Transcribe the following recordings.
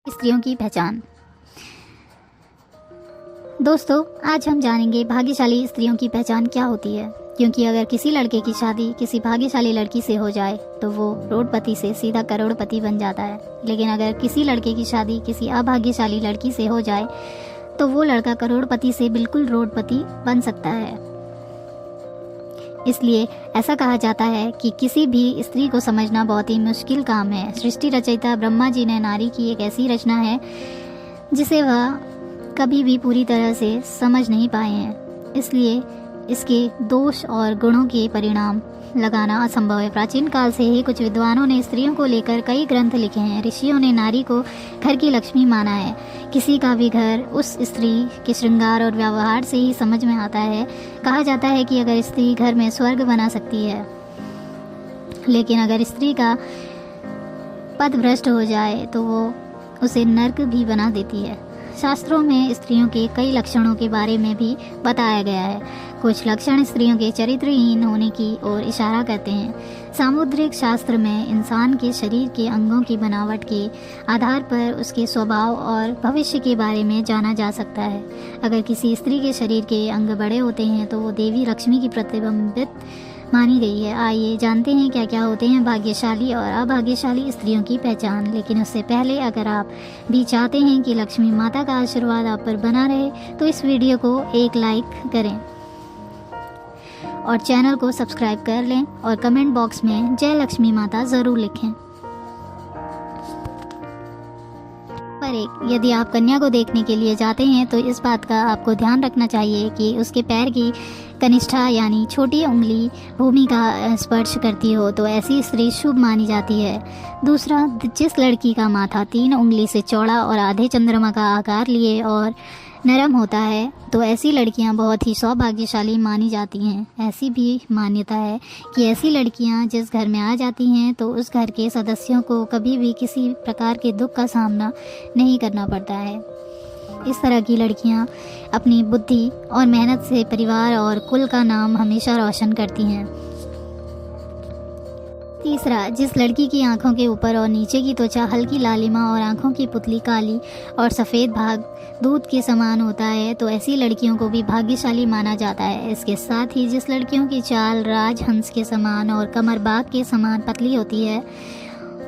स्त्रियों की पहचान। दोस्तों, आज हम जानेंगे भाग्यशाली स्त्रियों की पहचान क्या होती है। क्योंकि अगर किसी लड़के की शादी किसी भाग्यशाली लड़की से हो जाए तो वो करोड़पति से सीधा करोड़पति बन जाता है, लेकिन अगर किसी लड़के की शादी किसी अभाग्यशाली लड़की से हो जाए तो वो लड़का करोड़पति से बिल्कुल रोडपति बन सकता है। इसलिए ऐसा कहा जाता है कि किसी भी स्त्री को समझना बहुत ही मुश्किल काम है। सृष्टि रचयिता ब्रह्मा जी ने नारी की एक ऐसी रचना है जिसे वह कभी भी पूरी तरह से समझ नहीं पाए हैं, इसलिए इसके दोष और गुणों के परिणाम लगाना असंभव है। प्राचीन काल से ही कुछ विद्वानों ने स्त्रियों को लेकर कई ग्रंथ लिखे हैं। ऋषियों ने नारी को घर की लक्ष्मी माना है। किसी का भी घर उस स्त्री के श्रृंगार और व्यवहार से ही समझ में आता है। कहा जाता है कि अगर स्त्री घर में स्वर्ग बना सकती है, लेकिन अगर स्त्री का पद भ्रष्ट हो जाए तो वो उसे नर्क भी बना देती है। शास्त्रों में स्त्रियों के कई लक्षणों के बारे में भी बताया गया है। कुछ लक्षण स्त्रियों के चरित्रहीन होने की ओर इशारा करते हैं। सामुद्रिक शास्त्र में इंसान के शरीर के अंगों की बनावट के आधार पर उसके स्वभाव और भविष्य के बारे में जाना जा सकता है। अगर किसी स्त्री के शरीर के अंग बड़े होते हैं तो वो देवी लक्ष्मी की प्रतिबिंबित मानी गई है। आइए जानते हैं क्या क्या होते हैं भाग्यशाली और अभाग्यशाली स्त्रियों की पहचान। लेकिन उससे पहले अगर आप भी चाहते हैं कि लक्ष्मी माता का आशीर्वाद आप पर बना रहे तो इस वीडियो को एक लाइक करें और चैनल को सब्सक्राइब कर लें और कमेंट बॉक्स में जय लक्ष्मी माता ज़रूर लिखें। पर एक, यदि आप कन्या को देखने के लिए जाते हैं तो इस बात का आपको ध्यान रखना चाहिए कि उसके पैर की कनिष्ठा यानी छोटी उंगली भूमि का स्पर्श करती हो तो ऐसी स्त्री शुभ मानी जाती है। दूसरा, जिस लड़की का माथा 3 उंगली से चौड़ा और आधे चंद्रमा का आकार लिए और नरम होता है तो ऐसी लड़कियां बहुत ही सौभाग्यशाली मानी जाती हैं। ऐसी भी मान्यता है कि ऐसी लड़कियां जिस घर में आ जाती हैं तो उस घर के सदस्यों को कभी भी किसी प्रकार के दुख का सामना नहीं करना पड़ता है। इस तरह की लड़कियां अपनी बुद्धि और मेहनत से परिवार और कुल का नाम हमेशा रोशन करती हैं। तीसरा, जिस लड़की की आंखों के ऊपर और नीचे की त्वचा हल्की लालिमा और आंखों की पुतली काली और सफ़ेद भाग दूध के समान होता है तो ऐसी लड़कियों को भी भाग्यशाली माना जाता है। इसके साथ ही जिस लड़कियों की चाल राजहंस के समान और कमर बाग के समान पतली होती है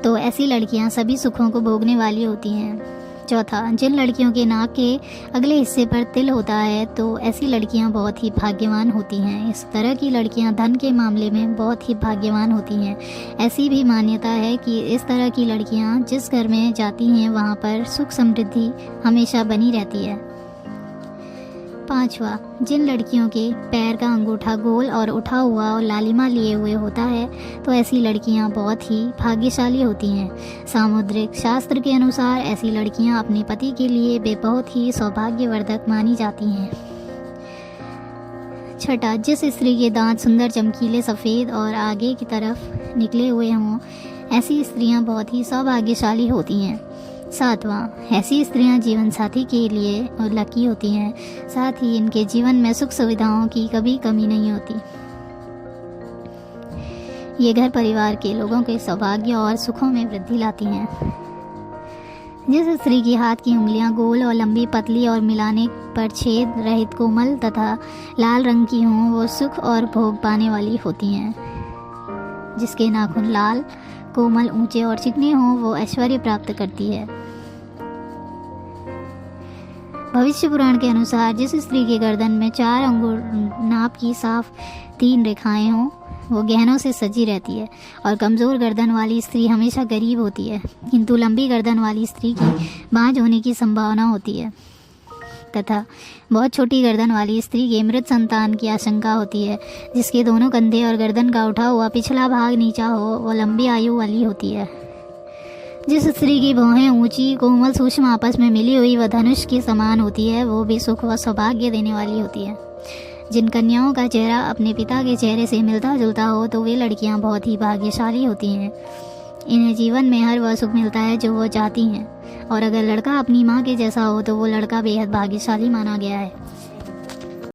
तो ऐसी लड़कियां सभी सुखों को भोगने वाली होती हैं। चौथा, जिन लड़कियों के नाक के अगले हिस्से पर तिल होता है तो ऐसी लड़कियां बहुत ही भाग्यवान होती हैं। इस तरह की लड़कियां धन के मामले में बहुत ही भाग्यवान होती हैं। ऐसी भी मान्यता है कि इस तरह की लड़कियां जिस घर में जाती हैं वहां पर सुख समृद्धि हमेशा बनी रहती है। पांचवा, जिन लड़कियों के पैर का अंगूठा गोल और उठा हुआ और लालिमा लिए हुए होता है तो ऐसी लड़कियां बहुत ही भाग्यशाली होती हैं। सामुद्रिक शास्त्र के अनुसार ऐसी लड़कियां अपने पति के लिए बहुत ही सौभाग्यवर्धक मानी जाती हैं। छठा, जिस स्त्री के दांत सुंदर चमकीले सफ़ेद और आगे की तरफ निकले हुए हों ऐसी स्त्रियां बहुत ही सौभाग्यशाली होती हैं। सातवां, ऐसी स्त्रियां जीवन साथी के लिए लकी होती हैं, साथ ही इनके जीवन में सुख सुविधाओं की कभी कमी नहीं होती। ये घर परिवार के लोगों के सौभाग्य और सुखों में वृद्धि लाती हैं। जिस स्त्री की हाथ की उंगलियां गोल और लंबी पतली और मिलाने पर छेद रहित कोमल तथा लाल रंग की हों वो सुख और भोग पाने वाली होती हैं। जिसके नाखून लाल कोमल ऊंचे और चिकने हों वो ऐश्वर्य प्राप्त करती है। भविष्य पुराण के अनुसार जिस स्त्री के गर्दन में 4 अंगुल नाप की साफ 3 रेखाएं हों वो गहनों से सजी रहती है। और कमज़ोर गर्दन वाली स्त्री हमेशा गरीब होती है, किंतु लंबी गर्दन वाली स्त्री की बांझ होने की संभावना होती है तथा बहुत छोटी गर्दन वाली स्त्री के मृत संतान की आशंका होती है। जिसके दोनों कंधे और गर्दन का उठा हुआ पिछला भाग नीचा हो वो लंबी आयु वाली होती है। जिस स्त्री की भौहें ऊंची कोमल सूक्ष्म आपस में मिली हुई व धनुष के समान होती है वो भी सुख व सौभाग्य देने वाली होती है। जिन कन्याओं का चेहरा अपने पिता के चेहरे से मिलता जुलता हो तो वे लड़कियां बहुत ही भाग्यशाली होती हैं। इन्हें जीवन में हर वह सुख मिलता है जो वो चाहती हैं, और अगर लड़का अपनी माँ के जैसा हो तो वो लड़का बेहद भाग्यशाली माना गया है।